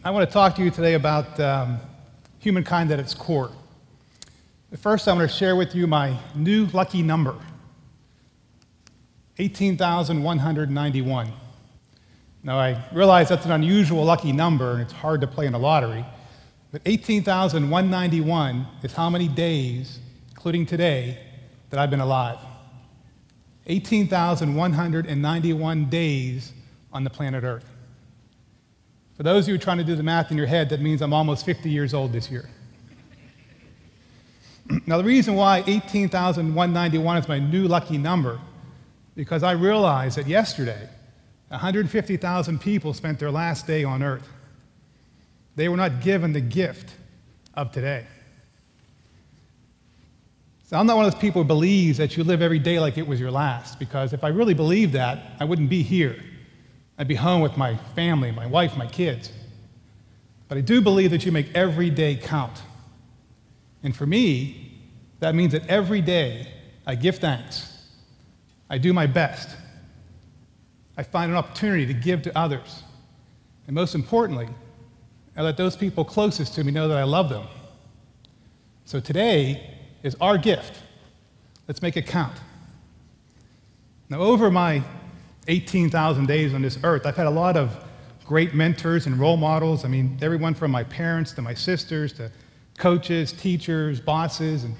I want to talk to you today about humankind at its core. But first, I'm going to share with you my new lucky number, 18,191. Now, I realize that's an unusual lucky number, and it's hard to play in a lottery, but 18,191 is how many days, including today, that I've been alive. 18,191 days on the planet Earth. For those of you trying to do the math in your head, that means I'm almost 50 years old this year. Now, the reason why 18,191 is my new lucky number, because I realized that yesterday, 150,000 people spent their last day on Earth. They were not given the gift of today. So I'm not one of those people who believes that you live every day like it was your last, because if I really believed that, I wouldn't be here. I'd be home with my family, my wife, my kids. But I do believe that you make every day count. And for me, that means that every day I give thanks. I do my best. I find an opportunity to give to others. And most importantly, I let those people closest to me know that I love them. So today is our gift. Let's make it count. Now, over my 18,000 days on this earth, I've had a lot of great mentors and role models. I mean, everyone from my parents to my sisters to coaches, teachers, bosses, and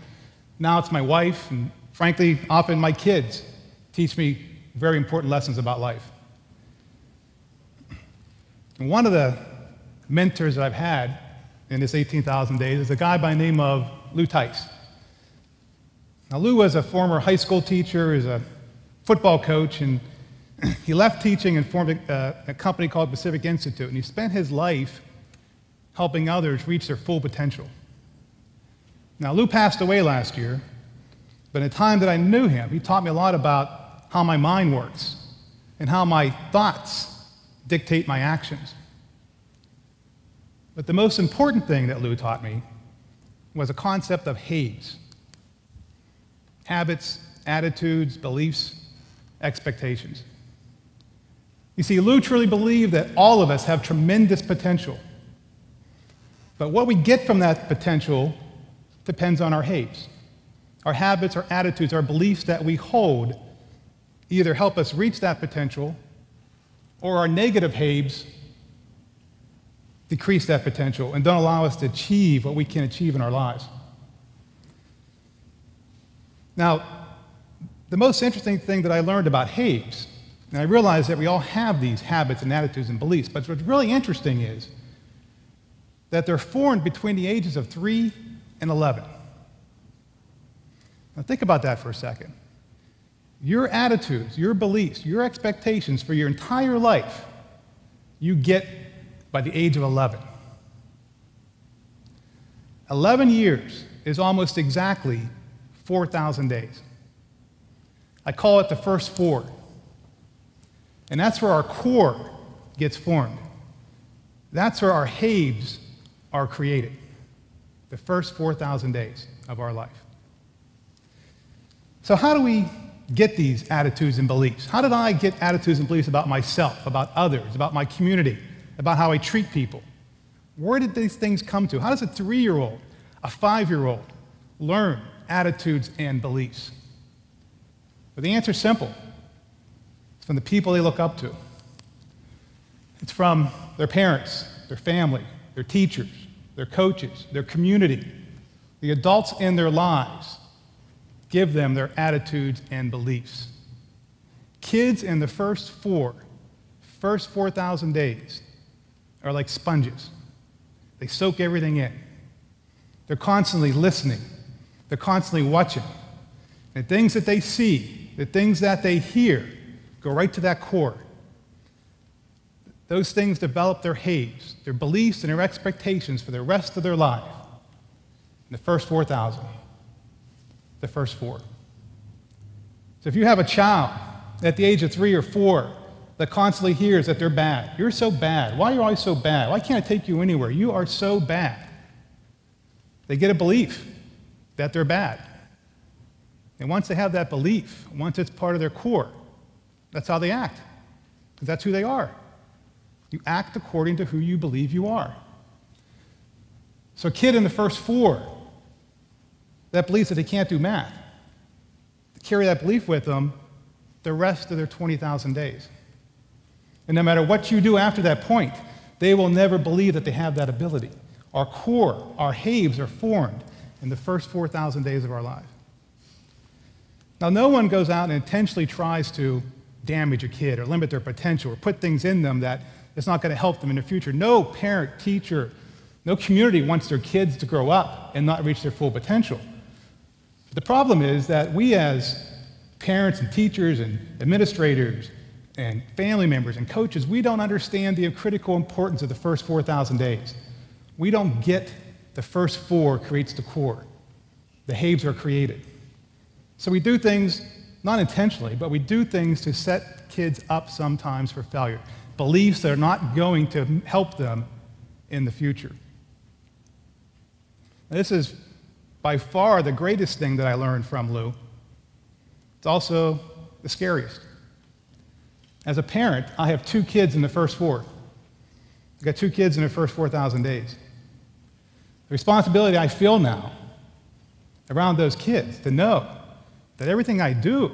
now it's my wife, and frankly, often my kids teach me very important lessons about life. And one of the mentors that I've had in this 18,000 days is a guy by the name of Lou Tice. Now, Lou was a former high school teacher, is a football coach, and he left teaching and formed a company called Pacific Institute, and he spent his life helping others reach their full potential. Now, Lou passed away last year, but in the time that I knew him, he taught me a lot about how my mind works and how my thoughts dictate my actions. But the most important thing that Lou taught me was a concept of HABES: habits, attitudes, beliefs, expectations. You see, Lou truly believed that all of us have tremendous potential. But what we get from that potential depends on our HABES. Our habits, our attitudes, our beliefs that we hold either help us reach that potential, or our negative HABES decrease that potential and don't allow us to achieve what we can achieve in our lives. Now, the most interesting thing that I learned about HABES, and I realized that we all have these habits and attitudes and beliefs, but what's really interesting is that they're formed between the ages of 3 and 11. Now think about that for a second. Your attitudes, your beliefs, your expectations for your entire life, you get by the age of 11. 11 years is almost exactly 4,000 days. I call it the first 4. And that's where our core gets formed. That's where our HABES are created. The first 4,000 days of our life. So how do we get these attitudes and beliefs? How did I get attitudes and beliefs about myself, about others, about my community, about how I treat people? Where did these things come to? How does a 3-year-old, a 5-year-old learn attitudes and beliefs? Well, the answer is simple. It's from the people they look up to. It's from their parents, their family, their teachers, their coaches, their community. The adults in their lives give them their attitudes and beliefs. Kids in the first 4,000 days are like sponges. They soak everything in. They're constantly listening. They're constantly watching. The things that they see, the things that they hear, go right to that core. Those things develop their HABES, their beliefs and their expectations for the rest of their life. In the first 4,000. The first 4. So if you have a child at the age of 3 or 4 that constantly hears that they're bad, you're so bad, why are you always so bad? Why can't I take you anywhere? You are so bad. They get a belief that they're bad. And once they have that belief, once it's part of their core, that's how they act, because that's who they are. You act according to who you believe you are. So a kid in the first 4 that believes that they can't do math, they carry that belief with them the rest of their 20,000 days. And no matter what you do after that point, they will never believe that they have that ability. Our core, our haves are formed in the first 4,000 days of our life. Now, no one goes out and intentionally tries to damage a kid or limit their potential or put things in them that is not going to help them in the future. No parent, teacher, no community wants their kids to grow up and not reach their full potential. But the problem is that we as parents and teachers and administrators and family members and coaches, we don't understand the critical importance of the first 4,000 days. We don't get the first 4 creates the core. The haves are created. So we do things, not intentionally, but we do things to set kids up sometimes for failure. Beliefs that are not going to help them in the future. Now, this is by far the greatest thing that I learned from Lou. It's also the scariest. As a parent, I have 2 kids in the first 4. I've got 2 kids in the first 4,000 days. The responsibility I feel now around those kids to know that everything I do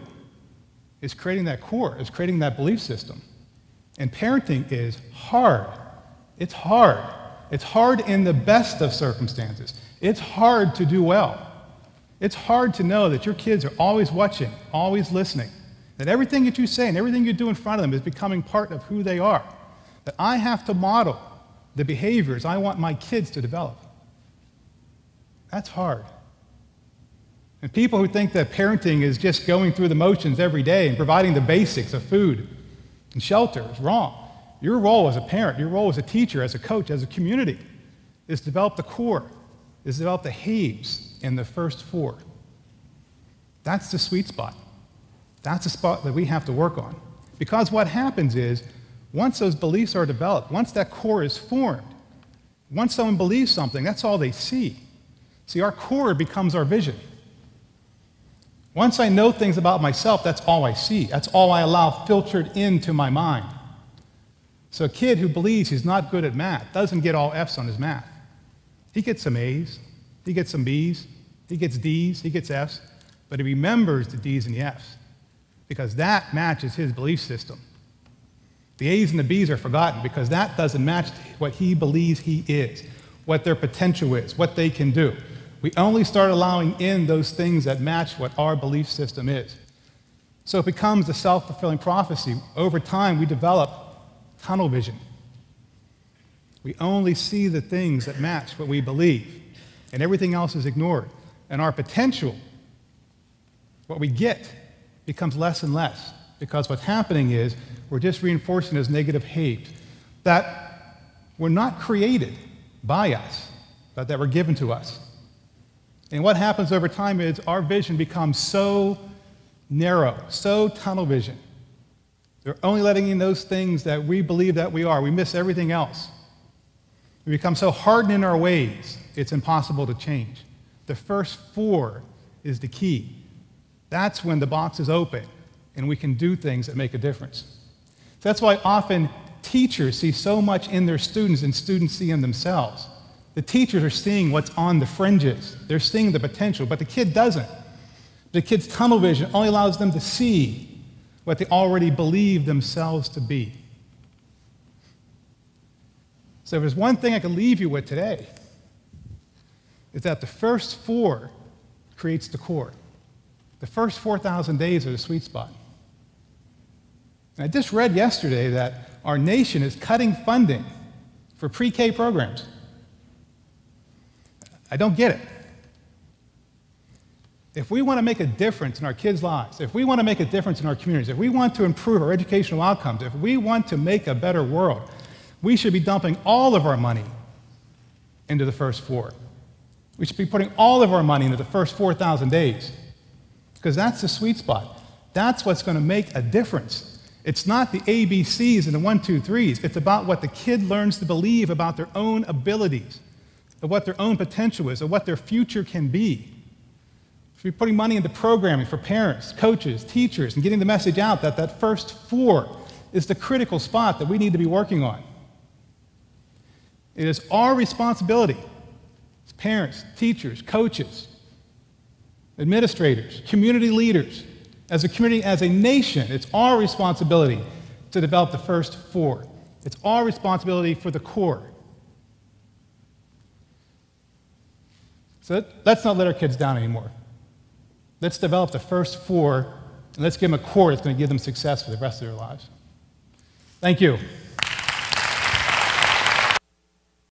is creating that core, is creating that belief system. And parenting is hard. It's hard. It's hard in the best of circumstances. It's hard to do well. It's hard to know that your kids are always watching, always listening, that everything that you say and everything you do in front of them is becoming part of who they are, that I have to model the behaviors I want my kids to develop. That's hard. And people who think that parenting is just going through the motions every day and providing the basics of food and shelter is wrong. Your role as a parent, your role as a teacher, as a coach, as a community, is to develop the core, is to develop the haves in the first 4. That's the sweet spot. That's the spot that we have to work on. Because what happens is, once those beliefs are developed, once that core is formed, once someone believes something, that's all they see. See, our core becomes our vision. Once I know things about myself, that's all I see. That's all I allow filtered into my mind. So a kid who believes he's not good at math doesn't get all F's on his math. He gets some A's, he gets some B's, he gets D's, he gets F's, but he remembers the D's and the F's because that matches his belief system. The A's and the B's are forgotten because that doesn't match what he believes he is, what their potential is, what they can do. We only start allowing in those things that match what our belief system is. So it becomes a self-fulfilling prophecy. Over time, we develop tunnel vision. We only see the things that match what we believe, and everything else is ignored. And our potential, what we get, becomes less and less, because what's happening is we're just reinforcing those negative haves that were not created by us, but that were given to us. And what happens over time is our vision becomes so narrow, so tunnel vision. We're only letting in those things that we believe that we are. We miss everything else. We become so hardened in our ways, it's impossible to change. The first 4 is the key. That's when the box is open and we can do things that make a difference. So that's why often teachers see so much in their students and students see in themselves. The teachers are seeing what's on the fringes. They're seeing the potential, but the kid doesn't. The kid's tunnel vision only allows them to see what they already believe themselves to be. So if there's one thing I could leave you with today, is that the first 4 creates the core. The first 4,000 days are the sweet spot. And I just read yesterday that our nation is cutting funding for PreK programs. I don't get it. If we want to make a difference in our kids' lives, if we want to make a difference in our communities, if we want to improve our educational outcomes, if we want to make a better world, we should be dumping all of our money into the first 4. We should be putting all of our money into the first 4,000 days, because that's the sweet spot. That's what's going to make a difference. It's not the ABCs and the 1, 2, 3s. It's about what the kid learns to believe about their own abilities, of what their own potential is, of what their future can be. If you're putting money into programming for parents, coaches, teachers, and getting the message out that that first 4 is the critical spot that we need to be working on. It is our responsibility as parents, teachers, coaches, administrators, community leaders, as a community, as a nation, it's our responsibility to develop the first 4. It's our responsibility for the core. So let's not let our kids down anymore. Let's develop the first 4, and let's give them a core that's going to give them success for the rest of their lives. Thank you.